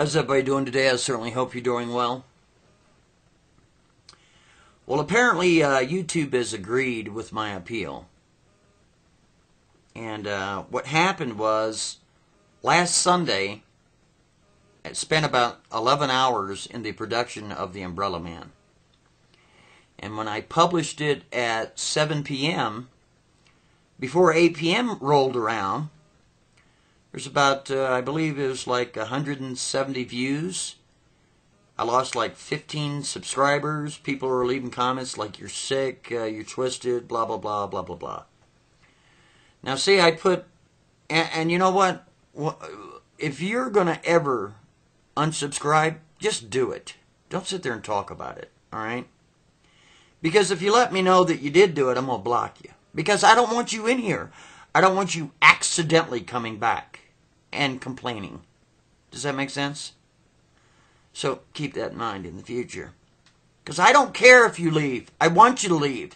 How's everybody doing today? I certainly hope you're doing well. Well, apparently YouTube has agreed with my appeal. And what happened was, last Sunday, I spent about 11 hours in the production of The Umbrella Man. And when I published it at 7 p.m., before 8 p.m. rolled around, there's about, I believe it was like 170 views. I lost like 15 subscribers. People were leaving comments like, you're sick, you're twisted, blah, blah, blah, blah, blah, blah. Now, see, I put, and you know what? If you're going to ever unsubscribe, just do it. Don't sit there and talk about it, all right? Because if you let me know that you did do it, I'm going to block you. Because I don't want you in here. I don't want you accidentally coming back and complaining. Does that make sense? So keep that in mind in the future. Because I don't care if you leave. I want you to leave.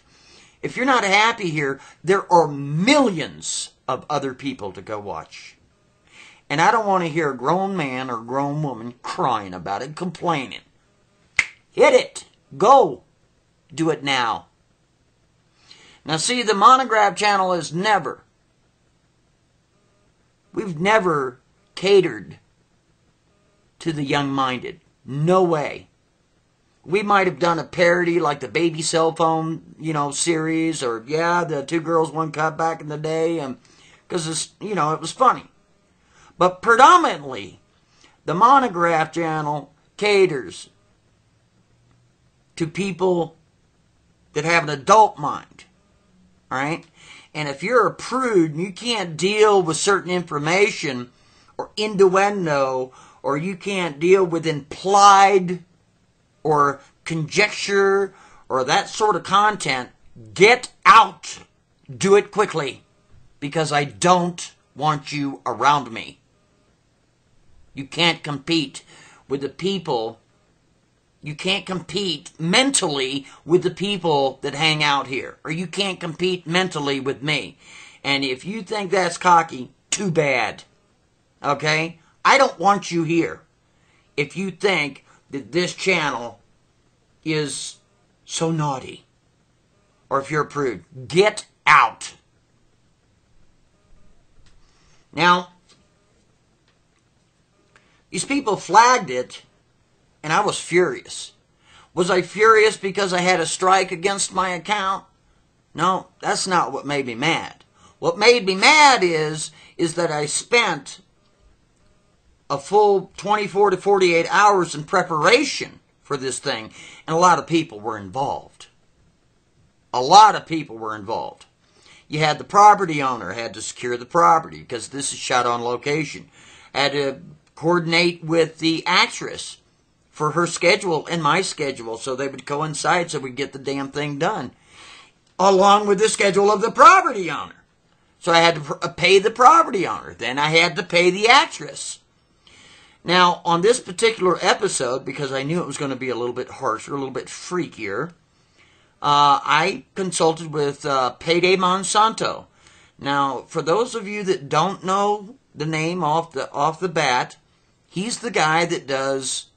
If you're not happy here, there are millions of other people to go watch. And I don't want to hear a grown man or grown woman crying about it, complaining. Hit it. Go. Do it now. Now see, the Montagraph channel is we've never catered to the young-minded. No way. We might have done a parody like the baby cell phone, series, or the Two Girls, One Cup back in the day, because it's, it was funny. But predominantly, the Montagraph channel caters to people that have an adult mind. All right? And if you're a prude and you can't deal with certain information or innuendo, or you can't deal with implied or conjecture or that sort of content, get out. Do it quickly, because I don't want you around me. You can't compete with the people. You can't compete mentally with the people that hang out here. Or you can't compete mentally with me. And if you think that's cocky, too bad. Okay? I don't want you here if you think that this channel is so naughty. Or if you're a prude. Get out. Now, these people flagged it, and I was furious. Was I furious because I had a strike against my account? No, that's not what made me mad. What made me mad is that I spent a full 24 to 48 hours in preparation for this thing, and a lot of people were involved. A lot of people were involved. You had the property owner, had to secure the property, because this is shot on location. Had to coordinate with the actress for her schedule and my schedule, so they would coincide so we'd get the damn thing done, along with the schedule of the property owner. So I had to pay the property owner. Then I had to pay the actress. Now, on this particular episode, because I knew it was going to be a little bit harsher, a little bit freakier, I consulted with Payday Monsanto. Now, for those of you that don't know the name off the bat, he's the guy that does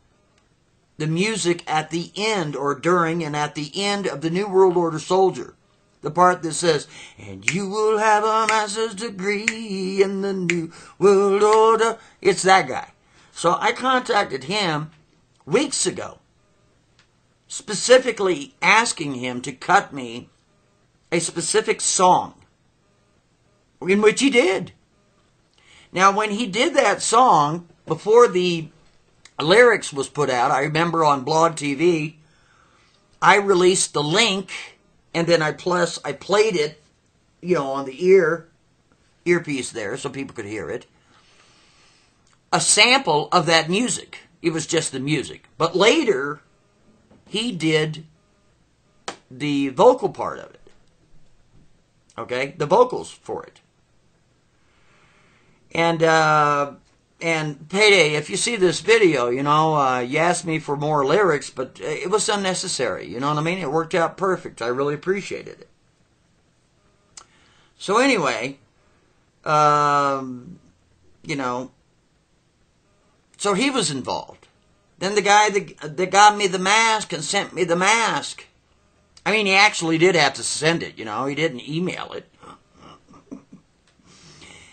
the music at the end, or during and at the end of the New World Order Soldier. The part that says, and you will have a master's degree in the New World Order. It's that guy. So I contacted him weeks ago, specifically asking him to cut me a specific song, in which he did. Now, when he did that song, before the lyrics was put out, I remember on blogtv, I released the link, and then I played it, on the earpiece there, so people could hear it. A sample of that music. It was just the music. But later, he did the vocal part of it. Okay? The vocals for it. And Payday, if you see this video, you asked me for more lyrics, but it was unnecessary. You know what I mean? It worked out perfect. I really appreciated it. So anyway, So he was involved. Then the guy that got me the mask and sent me the mask. I mean, he actually did have to send it, you know. He didn't email it.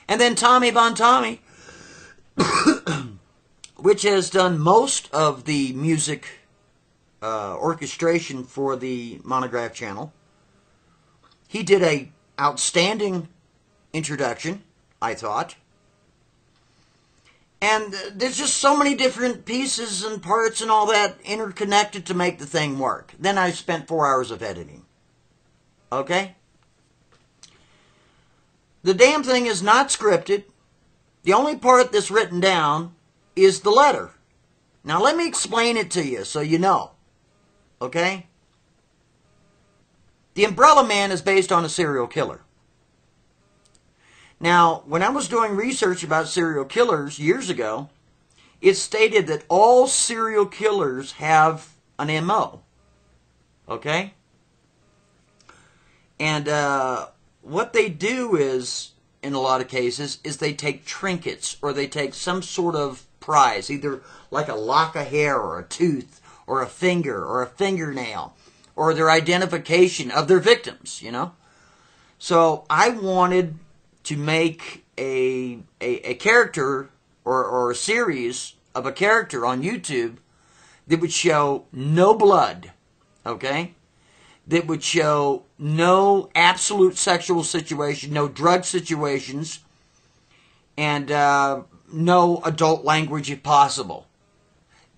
And then Tommy Bon Tommy, which has done most of the music orchestration for the Montagraph channel. He did a outstanding introduction, I thought. And there's just so many different pieces and parts and all that interconnected to make the thing work. Then I spent 4 hours of editing. Okay? The damn thing is not scripted. The only part that's written down is the letter. Now let me explain it to you so you know. Okay? The Umbrella Man is based on a serial killer. Now, when I was doing research about serial killers years ago, it stated that all serial killers have an MO. Okay? And what they do is, in a lot of cases, is they take trinkets or they take some sort of prize, either like a lock of hair or a tooth or a finger or a fingernail or their identification of their victims, you know? So I wanted to make a character or a series of a character on YouTube that would show no blood, okay? That would show no absolute sexual situation, no drug situations, and no adult language if possible.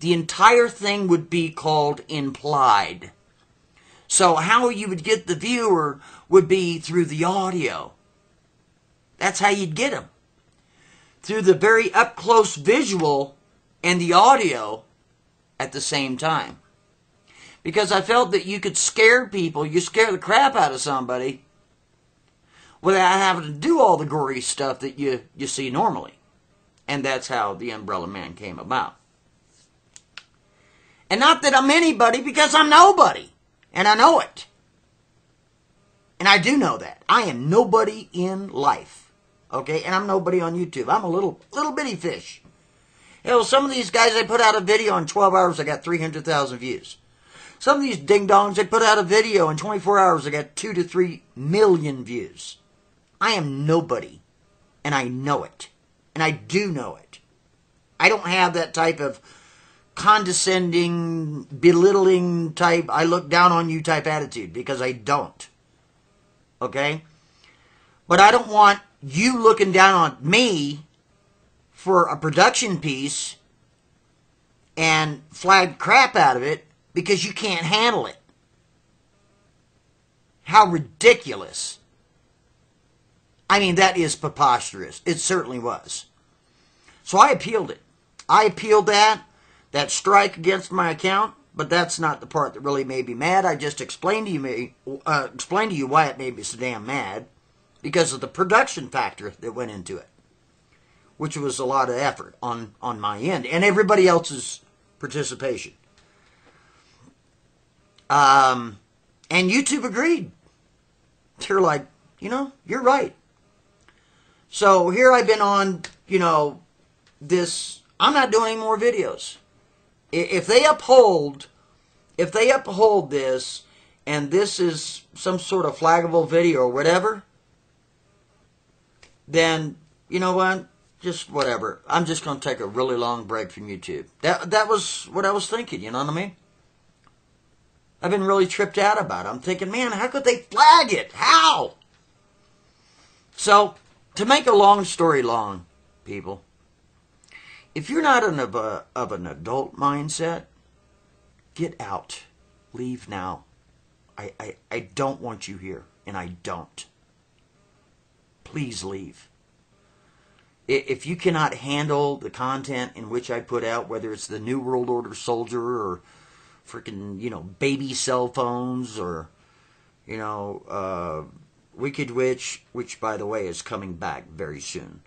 The entire thing would be called implied. So how you would get the viewer would be through the audio. That's how you'd get them. Through the very up-close visual and the audio at the same time. Because I felt that you could scare people, you scare the crap out of somebody without having to do all the gory stuff that you see normally. And that's how the Umbrella Man came about. And not that I'm anybody, because I'm nobody. And I know it. And I do know that. I am nobody in life. Okay? And I'm nobody on YouTube. I'm a little bitty fish. Hell, some of these guys, they put out a video in 12 hours, I got 300,000 views. Some of these ding-dongs, they put out a video in 24 hours, I got 2 to 3 million views. I am nobody. And I know it. And I do know it. I don't have that type of condescending, belittling type, I look down on you type attitude, because I don't. Okay? But I don't want you looking down on me for a production piece and flag crap out of it because you can't handle it. How ridiculous. I mean, that is preposterous. It certainly was. So I appealed it. I appealed that strike against my account, but that's not the part that really made me mad. I just explained to you why it made me so damn mad, because of the production factor that went into it, which was a lot of effort on my end and everybody else's participation. And YouTube agreed. They're like, you know, you're right. So here I've been on, you know, this. I'm not doing any more videos. If they uphold this, and this is some sort of flaggable video or whatever, then, you know what? Just whatever. I'm just going to take a really long break from YouTube. That was what I was thinking, you know what I mean? I've been really tripped out about it. I'm thinking, man, how could they flag it? How? So, to make a long story long, people, if you're not of an adult mindset, get out. Leave now. I don't want you here, and I don't. Please leave. If you cannot handle the content in which I put out, whether it's the New World Order soldier or freaking, you know, baby cell phones or, you know, Wicked Witch, which, by the way, is coming back very soon.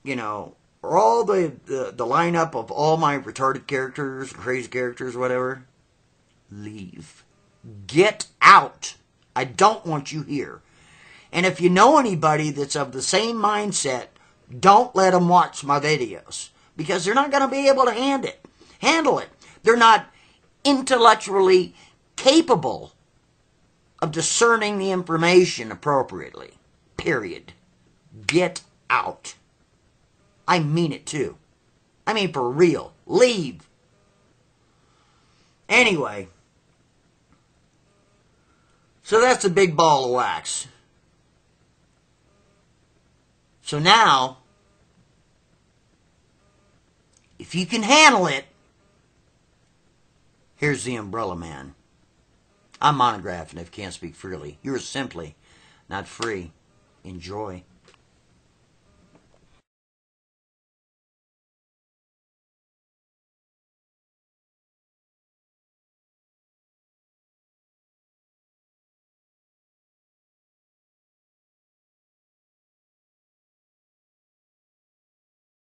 You know, or all the lineup of all my retarded characters, crazy characters, whatever, leave. Get out. I don't want you here. And if you know anybody that's of the same mindset, Don't let them watch my videos because they're not going to be able to handle it. They're not intellectually capable of discerning the information appropriately. Period. Get out. I mean it too. I mean for real. Leave. Anyway. So that's a big ball of wax. So now, if you can handle it, here's the Umbrella Man. I'm Montagraph, and if you can't speak freely, you're simply not free. Enjoy.